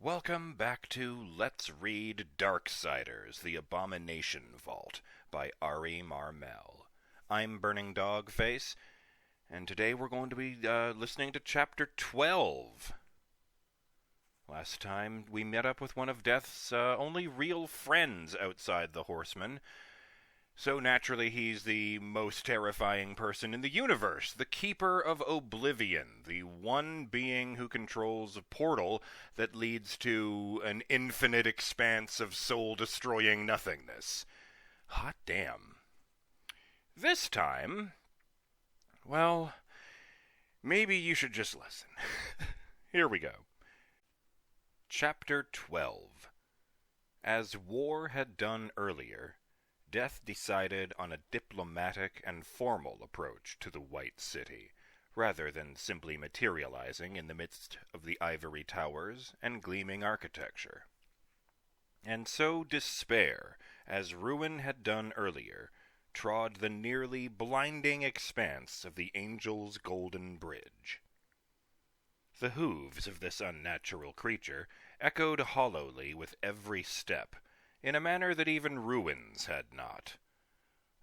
Welcome back to Let's Read Darksiders, the Abomination Vault by Ari Marmel. I'm BurningDogFace, and today we're going to be listening to Chapter 12. Last time we met up with one of Death's only real friends outside the Horsemen, so naturally he's the most terrifying person in the universe, the Keeper of Oblivion, the one being who controls a portal that leads to an infinite expanse of soul-destroying nothingness. Hot damn. This time, well, maybe you should just listen. Here we go. Chapter 12. As war had done earlier, Death decided on a diplomatic and formal approach to the White City, rather than simply materializing in the midst of the ivory towers and gleaming architecture. And so despair, as ruin had done earlier, trod the nearly blinding expanse of the Angel's Golden Bridge. The hooves of this unnatural creature echoed hollowly with every step, in a manner that even ruins had not.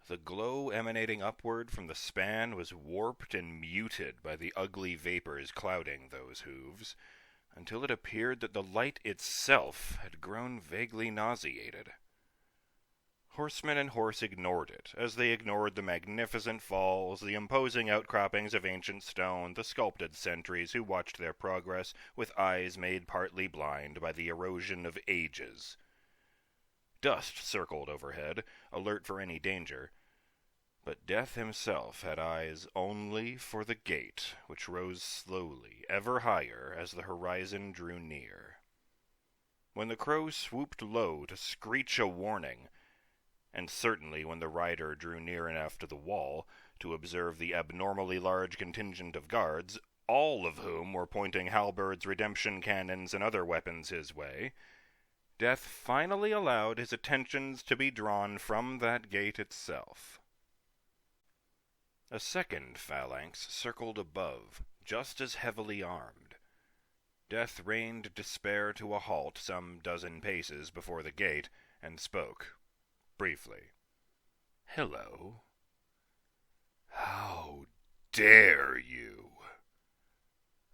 The glow emanating upward from the span was warped and muted by the ugly vapors clouding those hooves, until it appeared that the light itself had grown vaguely nauseated. Horsemen and horse ignored it, as they ignored the magnificent falls, the imposing outcroppings of ancient stone, the sculpted sentries who watched their progress with eyes made partly blind by the erosion of ages. Dust circled overhead, alert for any danger, but Death himself had eyes only for the gate, which rose slowly, ever higher, as the horizon drew near. When the crow swooped low to screech a warning, and certainly when the rider drew near enough to the wall to observe the abnormally large contingent of guards, all of whom were pointing halberds, redemption cannons, and other weapons his way, Death finally allowed his attentions to be drawn from that gate itself. A second phalanx circled above, just as heavily armed. Death reined despair to a halt some dozen paces before the gate, and spoke, briefly. "Hello." "How dare you?"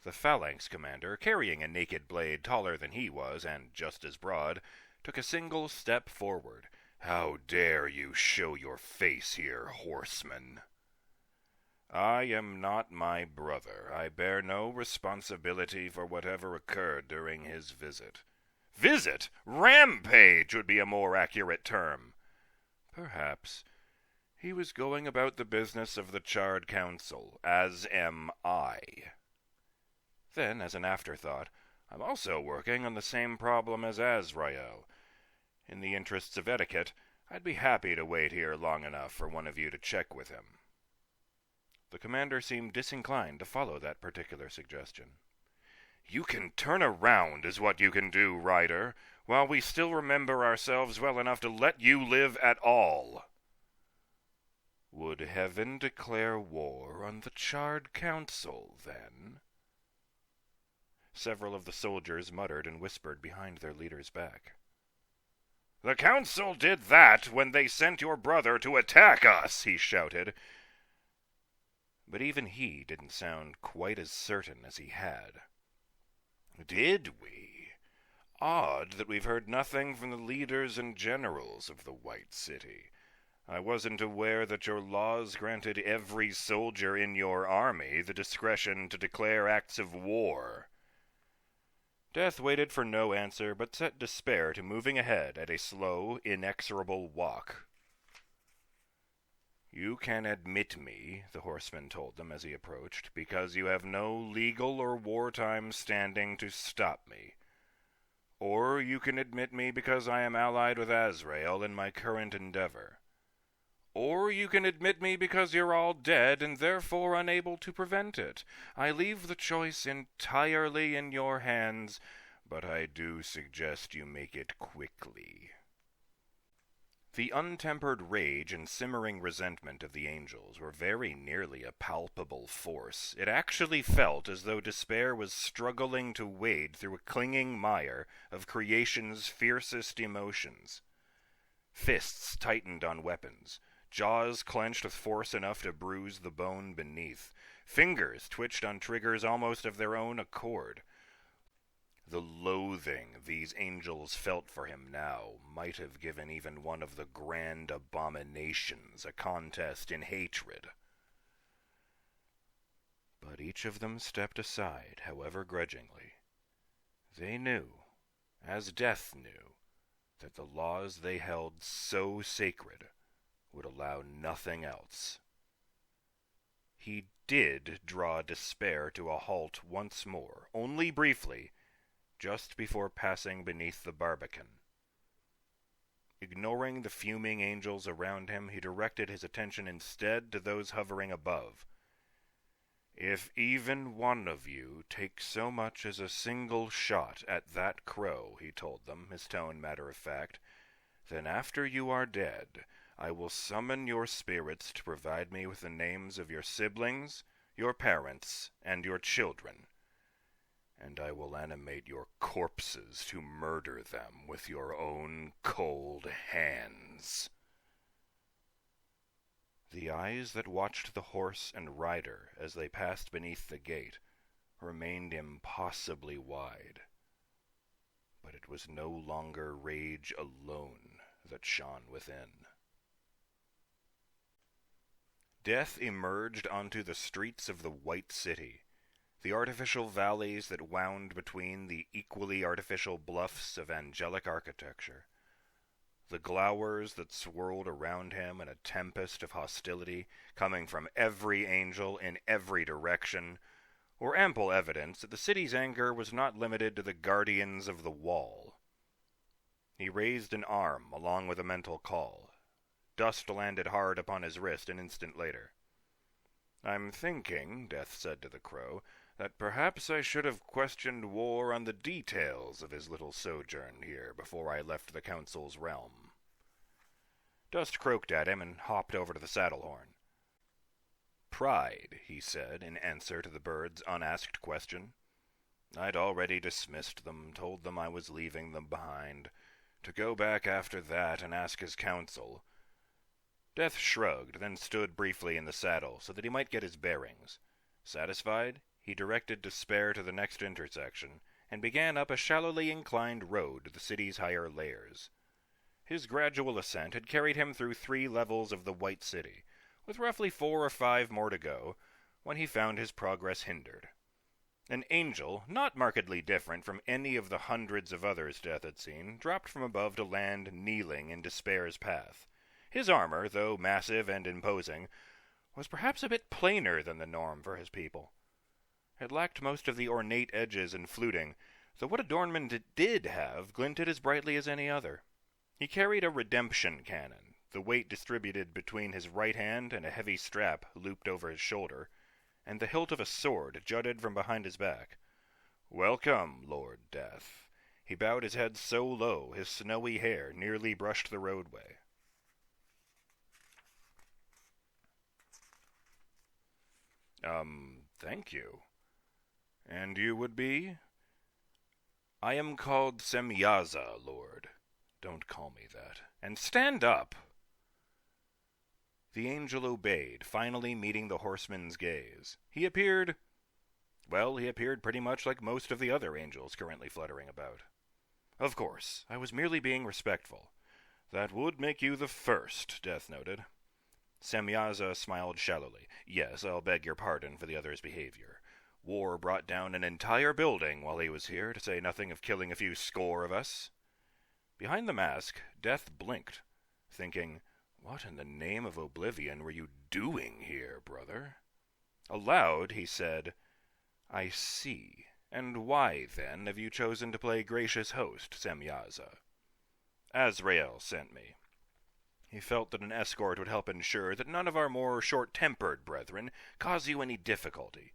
The phalanx commander, carrying a naked blade taller than he was and just as broad, took a single step forward. "How dare you show your face here, horseman?" "I am not my brother. I bear no responsibility for whatever occurred during his visit." "Visit? Rampage would be a more accurate term." "Perhaps. He was going about the business of the Charred Council, as am I." Then, as an afterthought, "I'm also working on the same problem as Azrael. In the interests of etiquette, I'd be happy to wait here long enough for one of you to check with him." The commander seemed disinclined to follow that particular suggestion. "You can turn around is what you can do, Ryder, while we still remember ourselves well enough to let you live at all." "Would heaven declare war on the Charred Council, then?" Several of the soldiers muttered and whispered behind their leader's back. "The council did that when they sent your brother to attack us," he shouted. But even he didn't sound quite as certain as he had. "Did we? Odd that we've heard nothing from the leaders and generals of the White City. I wasn't aware that your laws granted every soldier in your army the discretion to declare acts of war." Death waited for no answer, but set despair to moving ahead at a slow, inexorable walk. "You can admit me," the horseman told them as he approached, "because you have no legal or wartime standing to stop me. Or you can admit me because I am allied with Azrael in my current endeavor. Or you can admit me because you're all dead and therefore unable to prevent it. I leave the choice entirely in your hands, but I do suggest you make it quickly." The untempered rage and simmering resentment of the angels were very nearly a palpable force. It actually felt as though despair was struggling to wade through a clinging mire of creation's fiercest emotions. Fists tightened on weapons, jaws clenched with force enough to bruise the bone beneath, fingers twitched on triggers almost of their own accord. The loathing these angels felt for him now might have given even one of the grand abominations a contest in hatred. But each of them stepped aside, however grudgingly. They knew, as death knew, that the laws they held so sacred would allow nothing else. He did draw despair to a halt once more, only briefly, just before passing beneath the barbican. Ignoring the fuming angels around him, he directed his attention instead to those hovering above. "If even one of you takes so much as a single shot at that crow," he told them, his tone matter-of-fact, "then after you are dead, I will summon your spirits to provide me with the names of your siblings, your parents, and your children. And I will animate your corpses to murder them with your own cold hands." The eyes that watched the horse and rider as they passed beneath the gate remained impossibly wide. But it was no longer rage alone that shone within. Death emerged onto the streets of the White City, the artificial valleys that wound between the equally artificial bluffs of angelic architecture. The glowers that swirled around him in a tempest of hostility, coming from every angel in every direction, were ample evidence that the city's anger was not limited to the guardians of the wall. He raised an arm along with a mental call. Dust landed hard upon his wrist an instant later. "I'm thinking," Death said to the crow, "that perhaps I should have questioned War on the details of his little sojourn here before I left the Council's realm." Dust croaked at him and hopped over to the saddle horn. "Pride," he said, in answer to the bird's unasked question. "I'd already dismissed them, told them I was leaving them behind. To go back after that and ask his counsel." Death shrugged, then stood briefly in the saddle so that he might get his bearings. Satisfied, he directed despair to the next intersection, and began up a shallowly inclined road to the city's higher layers. His gradual ascent had carried him through 3 levels of the White City, with roughly 4 or 5 more to go, when he found his progress hindered. An angel, not markedly different from any of the hundreds of others Death had seen, dropped from above to land kneeling in despair's path. His armor, though massive and imposing, was perhaps a bit plainer than the norm for his people. It lacked most of the ornate edges and fluting, though what adornment it did have glinted as brightly as any other. He carried a redemption cannon, the weight distributed between his right hand and a heavy strap looped over his shoulder, and the hilt of a sword jutted from behind his back. "Welcome, Lord Death." He bowed his head so low his snowy hair nearly brushed the roadway. Thank you. And you would be?" "I am called Semyaza, Lord." "Don't call me that. And stand up!" The angel obeyed, finally meeting the horseman's gaze. He appeared pretty much like most of the other angels currently fluttering about. "Of course, I was merely being respectful." "That would make you the first," Death noted. Semyaza smiled shallowly. "Yes, I'll beg your pardon for the other's behavior. War brought down an entire building while he was here, to say nothing of killing a few score of us." Behind the mask, Death blinked, thinking, "What in the name of oblivion were you doing here, brother?" Aloud, he said, "I see. And why, then, have you chosen to play gracious host, Semyaza?" "Azrael sent me." He felt that an escort would help ensure that none of our more short-tempered brethren cause you any difficulty.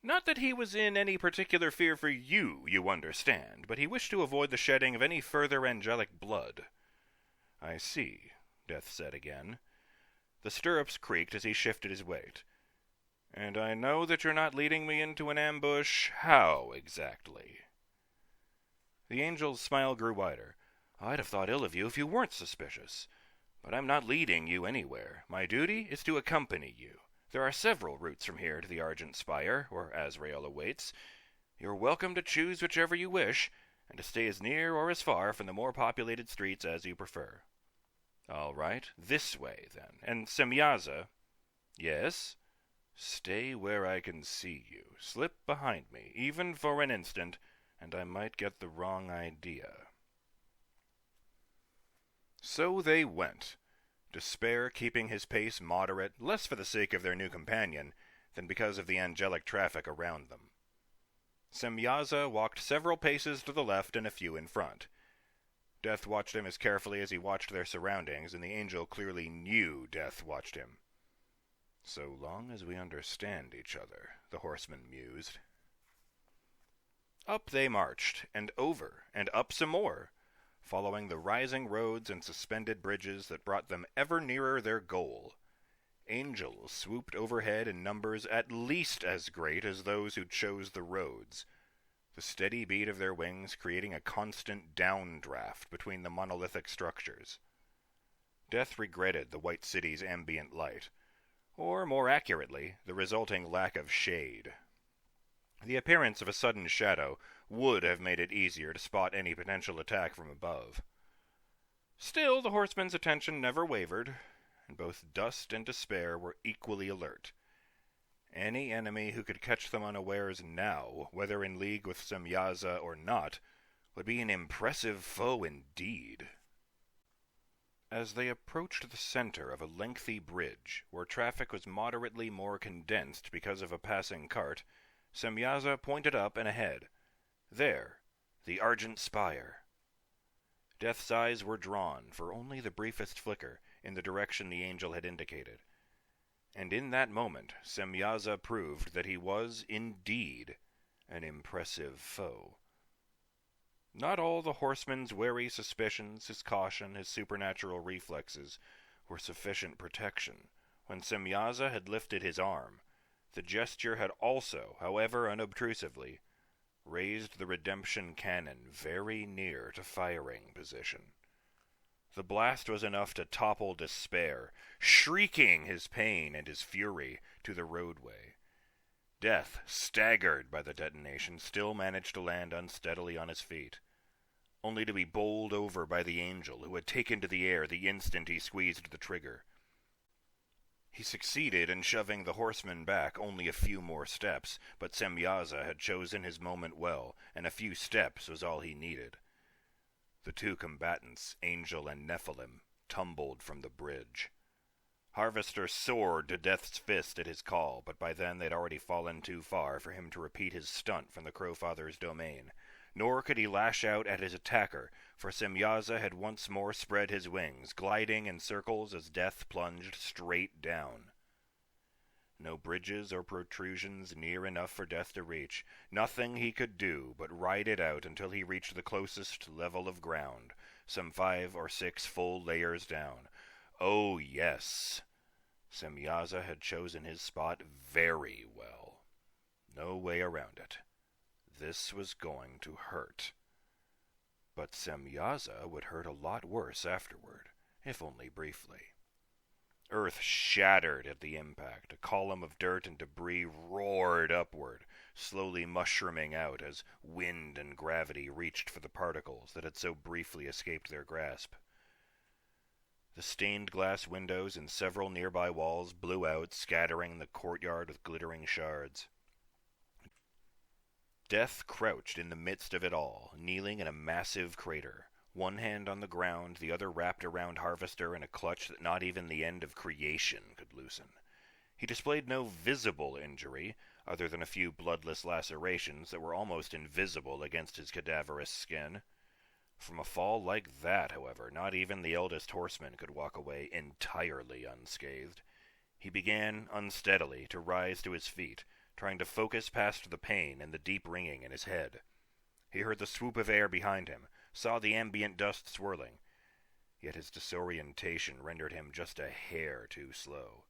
Not that he was in any particular fear for you, you understand, but he wished to avoid the shedding of any further angelic blood. "I see. Death said again. The stirrups creaked as he shifted his weight. "And I know that you're not leading me into an ambush. How, exactly?" The angel's smile grew wider. "I'd have thought ill of you if you weren't suspicious. But I'm not leading you anywhere. My duty is to accompany you. There are several routes from here to the Argent Spire, where Azrael awaits. You're welcome to choose whichever you wish, and to stay as near or as far from the more populated streets as you prefer." "All right, this way, then. And Semyaza—" "Yes?" "Stay where I can see you. Slip behind me, even for an instant, and I might get the wrong idea." So they went, Despair keeping his pace moderate, less for the sake of their new companion than because of the angelic traffic around them. Semyaza walked several paces to the left and a few in front. Death watched him as carefully as he watched their surroundings, and the angel clearly knew Death watched him. "So long as we understand each other," the horseman mused. Up they marched, and over, and up some more, following the rising roads and suspended bridges that brought them ever nearer their goal. Angels swooped overhead in numbers at least as great as those who chose the roads, the steady beat of their wings creating a constant downdraft between the monolithic structures. Death regretted the White City's ambient light, or, more accurately, the resulting lack of shade. The appearance of a sudden shadow would have made it easier to spot any potential attack from above. Still, the horsemen's attention never wavered, and both Dust and Despair were equally alert. Any enemy who could catch them unawares now, whether in league with Semyaza or not, would be an impressive foe indeed. As they approached the center of a lengthy bridge, where traffic was moderately more condensed because of a passing cart, Semyaza pointed up and ahead. There, the Argent Spire. Death's eyes were drawn, for only the briefest flicker, in the direction the angel had indicated. And in that moment, Semyaza proved that he was, indeed, an impressive foe. Not all the horseman's wary suspicions, his caution, his supernatural reflexes, were sufficient protection. When Semyaza had lifted his arm, the gesture had also, however unobtrusively, raised the redemption cannon very near to firing position. The blast was enough to topple Despair, shrieking his pain and his fury to the roadway. Death, staggered by the detonation, still managed to land unsteadily on his feet, only to be bowled over by the angel, who had taken to the air the instant he squeezed the trigger. He succeeded in shoving the horseman back only a few more steps, but Semyaza had chosen his moment well, and a few steps was all he needed. The two combatants, Angel and Nephilim, tumbled from the bridge. Harvester soared to Death's fist at his call, but by then they'd already fallen too far for him to repeat his stunt from the Crowfather's domain. Nor could he lash out at his attacker, for Semyaza had once more spread his wings, gliding in circles as Death plunged straight down. No bridges or protrusions near enough for Death to reach. Nothing he could do but ride it out until he reached the closest level of ground, some 5 or 6 full layers down. Oh, yes. Semyaza had chosen his spot very well. No way around it. This was going to hurt. But Semyaza would hurt a lot worse afterward, if only briefly. Earth shattered at the impact. A column of dirt and debris roared upward, slowly mushrooming out as wind and gravity reached for the particles that had so briefly escaped their grasp. The stained glass windows in several nearby walls blew out, scattering the courtyard with glittering shards. Death crouched in the midst of it all, kneeling in a massive crater, one hand on the ground, the other wrapped around Harvester in a clutch that not even the end of creation could loosen. He displayed no visible injury, other than a few bloodless lacerations that were almost invisible against his cadaverous skin. From a fall like that, however, not even the eldest horseman could walk away entirely unscathed. He began, unsteadily, to rise to his feet, trying to focus past the pain and the deep ringing in his head. He heard the swoop of air behind him, saw the ambient dust swirling. yet his disorientation rendered him just a hair too slow.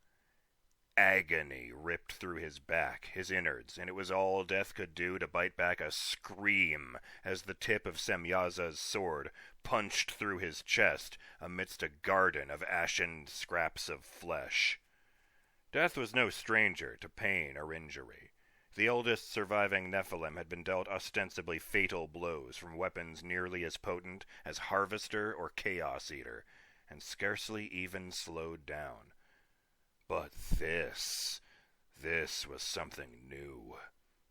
Agony ripped through his back, his innards, and it was all Death could do to bite back a scream as the tip of Semyaza's sword punched through his chest amidst a garden of ashen scraps of flesh. Death was no stranger to pain or injury. The oldest surviving Nephilim had been dealt ostensibly fatal blows from weapons nearly as potent as Harvester or Chaos Eater, and scarcely even slowed down. But this was something new.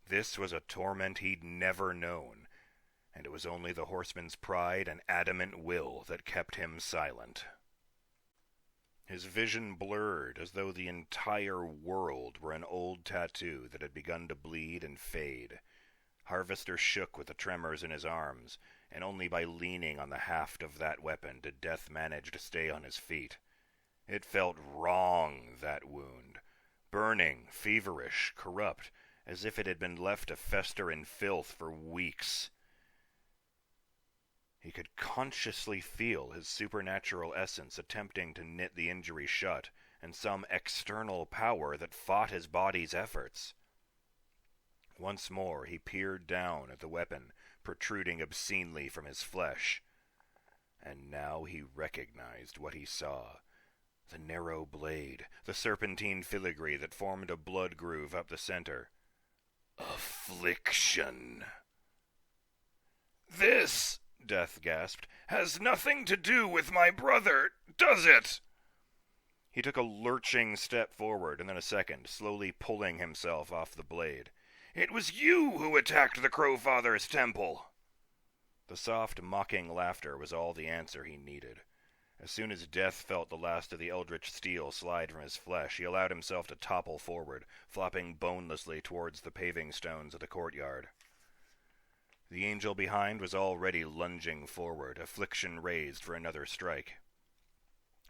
This was a torment he'd never known, and it was only the Horseman's pride and adamant will that kept him silent. His vision blurred as though the entire world were an old tattoo that had begun to bleed and fade. Harvester shook with the tremors in his arms, and only by leaning on the haft of that weapon did Death manage to stay on his feet. It felt wrong, that wound. Burning, feverish, corrupt, as if it had been left to fester in filth for weeks. He could consciously feel his supernatural essence attempting to knit the injury shut, and some external power that fought his body's efforts. Once more he peered down at the weapon, protruding obscenely from his flesh. And now he recognized what he saw. The narrow blade, the serpentine filigree that formed a blood groove up the center. Affliction. "This," Death gasped, "has nothing to do with my brother, does it?" He took a lurching step forward, and then a second, slowly pulling himself off the blade. "It was you who attacked the Crowfather's temple." The soft, mocking laughter was all the answer he needed. As soon as Death felt the last of the eldritch steel slide from his flesh, he allowed himself to topple forward, flopping bonelessly towards the paving stones of the courtyard. The angel behind was already lunging forward, affliction raised for another strike.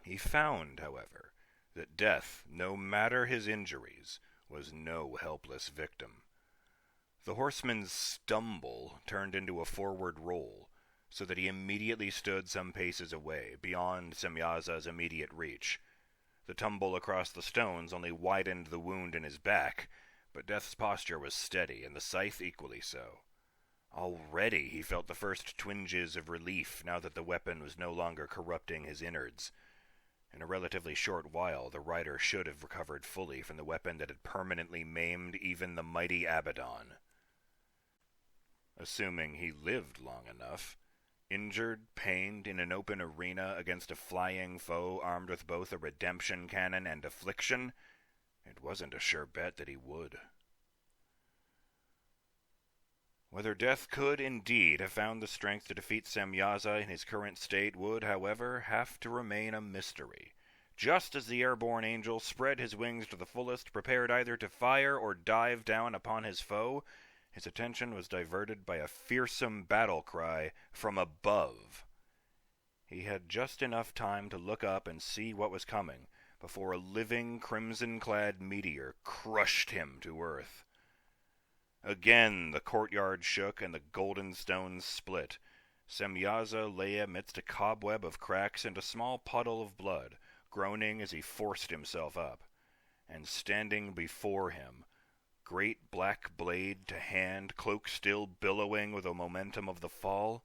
He found, however, that Death, no matter his injuries, was no helpless victim. The horseman's stumble turned into a forward roll, so that he immediately stood some paces away, beyond Semyaza's immediate reach. The tumble across the stones only widened the wound in his back, but Death's posture was steady, and the scythe equally so. Already he felt the first twinges of relief now that the weapon was no longer corrupting his innards. In a relatively short while, the rider should have recovered fully from the weapon that had permanently maimed even the mighty Abaddon. Assuming he lived long enough. Injured, pained, in an open arena against a flying foe armed with both a redemption cannon and affliction, it wasn't a sure bet that he would. Whether Death could indeed have found the strength to defeat Semyaza in his current state would, however, have to remain a mystery. Just as the airborne angel spread his wings to the fullest, prepared either to fire or dive down upon his foe, his attention was diverted by a fearsome battle cry from above. He had just enough time to look up and see what was coming, before a living, crimson-clad meteor crushed him to earth. Again the courtyard shook and the golden stones split. Semyaza lay amidst a cobweb of cracks and a small puddle of blood, groaning as he forced himself up. And standing before him, great black blade to hand, cloak still billowing with the momentum of the fall.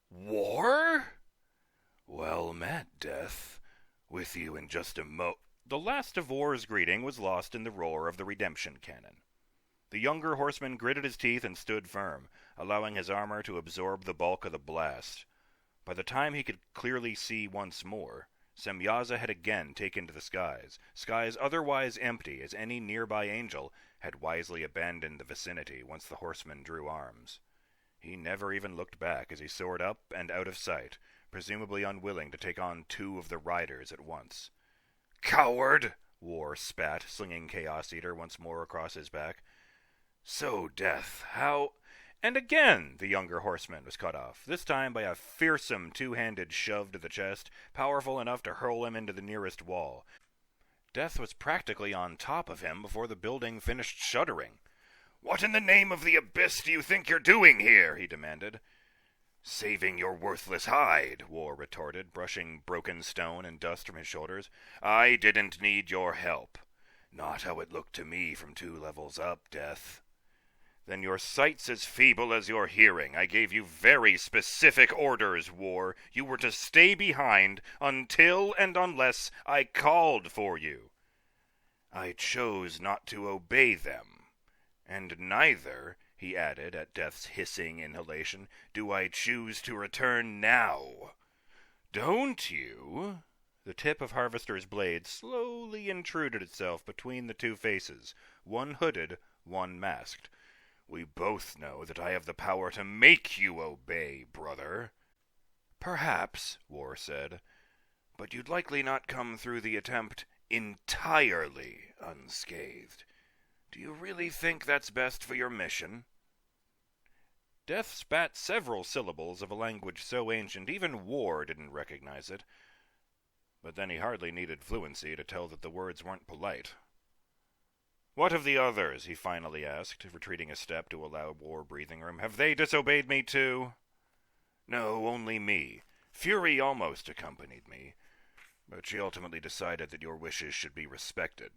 War? Well met, Death. With you in just a mo... The last of War's greeting was lost in the roar of the redemption cannon. The younger horseman gritted his teeth and stood firm, allowing his armor to absorb the bulk of the blast. By the time he could clearly see once more, Semyaza had again taken to the skies otherwise empty as any nearby angel had wisely abandoned the vicinity once the horseman drew arms. He never even looked back as he soared up and out of sight, presumably unwilling to take on two of the riders at once. "Coward!" War spat, slinging Chaos Eater once more across his back. "So, Death, how—" And again the younger horseman was cut off, this time by a fearsome two-handed shove to the chest, powerful enough to hurl him into the nearest wall. Death was practically on top of him before the building finished shuddering. "What in the name of the abyss do you think you're doing here?" he demanded. Saving your worthless hide, War retorted, brushing broken stone and dust from his shoulders. I didn't need your help. Not how it looked to me from 2 levels up, Death. Then your sight's as feeble as your hearing. I gave you very specific orders, War. You were to stay behind until and unless I called for you. I chose not to obey them. And neither, he added at Death's hissing inhalation, do I choose to return now. Don't you? The tip of Harvester's blade slowly intruded itself between the 2 faces, one hooded, one masked. We both know that I have the power to make you obey, brother. Perhaps, War said, but you'd likely not come through the attempt entirely unscathed. Do you really think that's best for your mission? Death spat several syllables of a language so ancient even War didn't recognize it. But then he hardly needed fluency to tell that the words weren't polite. What of the others? He finally asked, retreating a step to allow War breathing room. Have they disobeyed me too? No, only me. Fury almost accompanied me, but she ultimately decided that your wishes should be respected.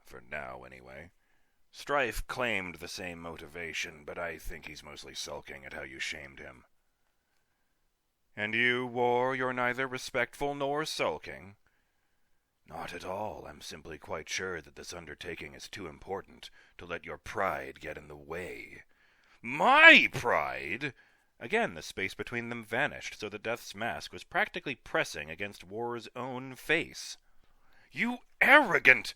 For now, anyway. Strife claimed the same motivation, but I think he's mostly sulking at how you shamed him. And you, War, you're neither respectful nor sulking? Not at all. I'm simply quite sure that this undertaking is too important to let your pride get in the way. My pride? Again, the space between them vanished, so that Death's mask was practically pressing against War's own face. You arrogant!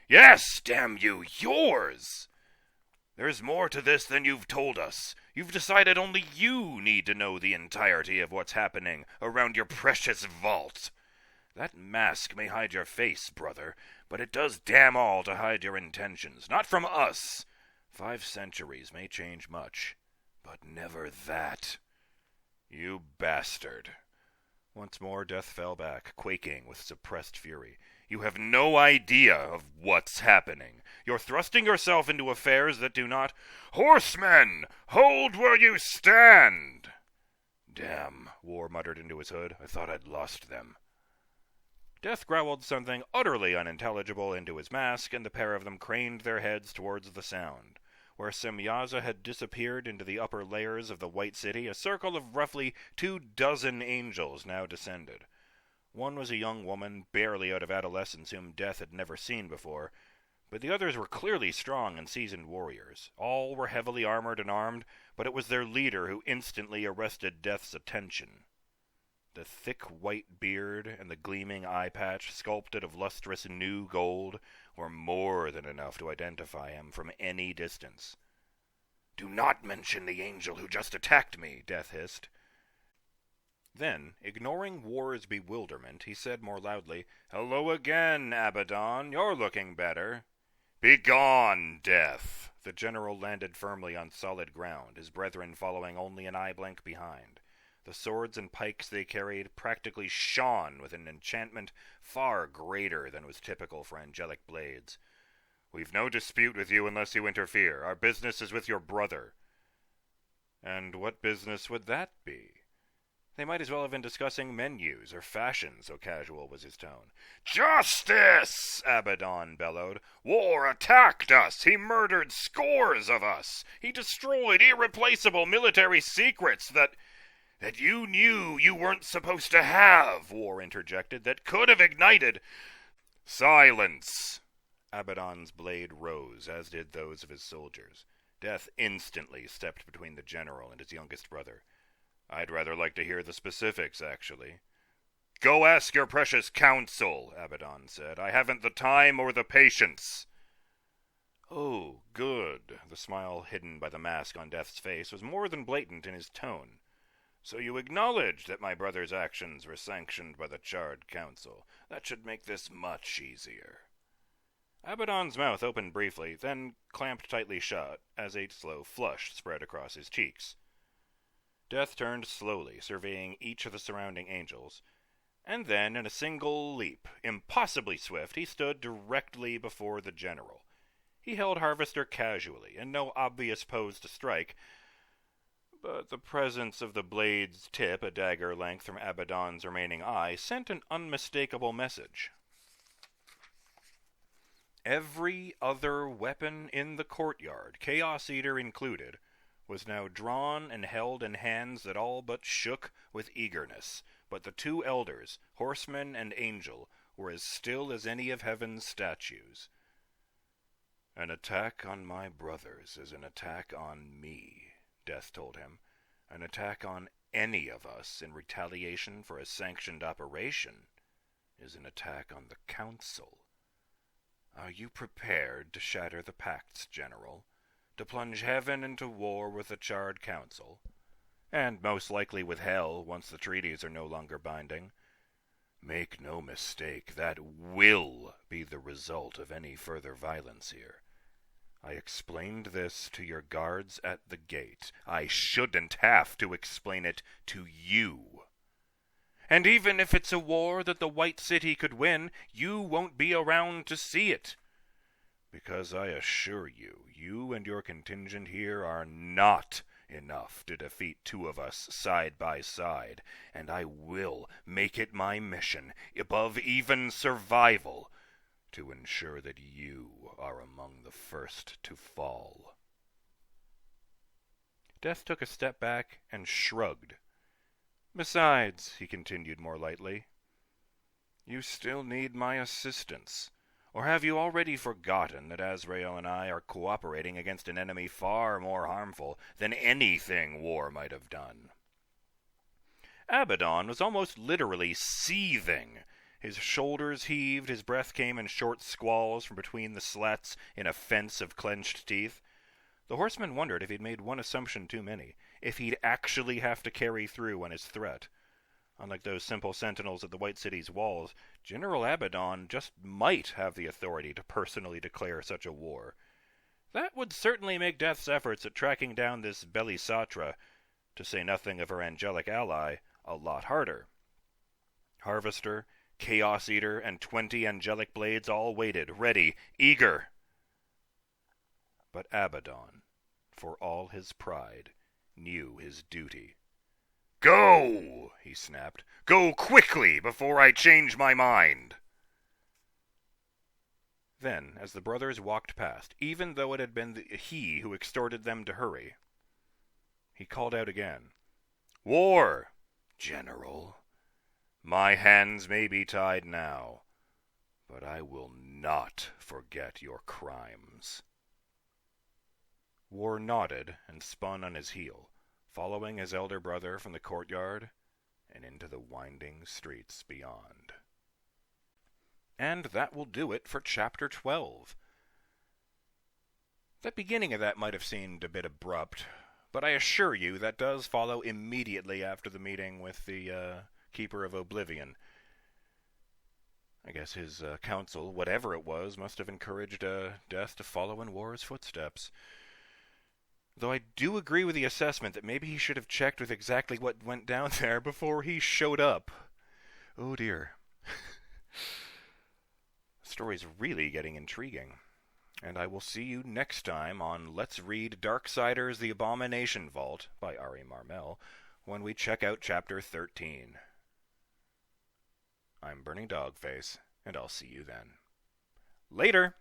Yes, damn you, yours! There's more to this than you've told us. You've decided only you need to know the entirety of what's happening around your precious vault. That mask may hide your face, brother, but it does damn all to hide your intentions. Not from us. 5 centuries may change much, but never that. You bastard. Once more Death fell back, quaking with suppressed fury. You have no idea of what's happening. You're thrusting yourself into affairs that do not... Horsemen! Hold where you stand! Damn, War muttered into his hood. I thought I'd lost them. Death growled something utterly unintelligible into his mask, and the pair of them craned their heads towards the sound. Where Semyaza had disappeared into the upper layers of the White City, a circle of roughly 24 angels now descended. One was a young woman, barely out of adolescence, whom Death had never seen before, but the others were clearly strong and seasoned warriors. All were heavily armored and armed, but it was their leader who instantly arrested Death's attention. The thick white beard and the gleaming eye patch, sculpted of lustrous new gold, were more than enough to identify him from any distance. Do not mention the angel who just attacked me, Death hissed. Then, ignoring War's bewilderment, he said more loudly, Hello again, Abaddon. You're looking better. Begone, Death! The general landed firmly on solid ground, his brethren following only an eye blink behind. The swords and pikes they carried practically shone with an enchantment far greater than was typical for angelic blades. We've no dispute with you unless you interfere. Our business is with your brother. And what business would that be? They might as well have been discussing menus or fashion, so casual was his tone. Justice! Abaddon bellowed. War attacked us! He murdered scores of us! He destroyed irreplaceable military secrets that you knew you weren't supposed to have, War interjected, that could have ignited... Silence! Abaddon's blade rose, as did those of his soldiers. Death instantly stepped between the general and his youngest brother. I'd rather like to hear the specifics, actually. Go ask your precious council, Abaddon said. I haven't the time or the patience. Oh, good. The smile hidden by the mask on Death's face was more than blatant in his tone. So you acknowledge that my brother's actions were sanctioned by the Charred Council. That should make this much easier. Abaddon's mouth opened briefly, then clamped tightly shut, as a slow flush spread across his cheeks. Death turned slowly, surveying each of the surrounding angels, and then, in a single leap, impossibly swift, he stood directly before the general. He held Harvester casually, in no obvious pose to strike, but the presence of the blade's tip a dagger length from Abaddon's remaining eye sent an unmistakable message. Every other weapon in the courtyard, Chaos Eater included, was now drawn and held in hands that all but shook with eagerness, but the two elders, Horsemen and Angel, were as still as any of heaven's statues. "An attack on my brothers is an attack on me," Death told him. "An attack on any of us in retaliation for a sanctioned operation is an attack on the Council. Are you prepared to shatter the pacts, General? To plunge heaven into war with the Charred Council? And most likely with hell once the treaties are no longer binding? Make no mistake, that will be the result of any further violence here. I explained this to your guards at the gate. I shouldn't have to explain it to you. And even if it's a war that the White City could win, you won't be around to see it. Because I assure you, you and your contingent here are not enough to defeat two of us side by side, and I will make it my mission, above even survival, to ensure that you are among the first to fall." Death took a step back and shrugged. "Besides," he continued more lightly, "you still need my assistance. Or have you already forgotten that Azrael and I are cooperating against an enemy far more harmful than anything war might have done?" Abaddon was almost literally seething. His shoulders heaved, his breath came in short squalls from between the slats in a fence of clenched teeth. The horseman wondered if he'd made one assumption too many, if he'd actually have to carry through on his threat. Unlike those simple sentinels at the White City's walls, General Abaddon just might have the authority to personally declare such a war. That would certainly make Death's efforts at tracking down this Belisatra, to say nothing of her angelic ally, a lot harder. Harvester, Chaos Eater, and 20 angelic blades all waited, ready, eager. But Abaddon, for all his pride, knew his duty. "Go!" he snapped. "Go quickly, before I change my mind!" Then, as the brothers walked past, even though it had been he who exhorted them to hurry, he called out again, "War, General! My hands may be tied now, but I will not forget your crimes." War nodded and spun on his heel, following his elder brother from the courtyard and into the winding streets beyond. And that will do it for Chapter 12. The beginning of that might have seemed a bit abrupt, but I assure you that does follow immediately after the meeting with the Keeper of Oblivion. I guess his council, whatever it was, must have encouraged Death to follow in War's footsteps. Though I do agree with the assessment that maybe he should have checked with exactly what went down there before he showed up. Oh dear. The story's really getting intriguing. And I will see you next time on Let's Read Darksiders The Abomination Vault by Ari Marmel when we check out Chapter 13. I'm BurningDogFace, and I'll see you then. Later!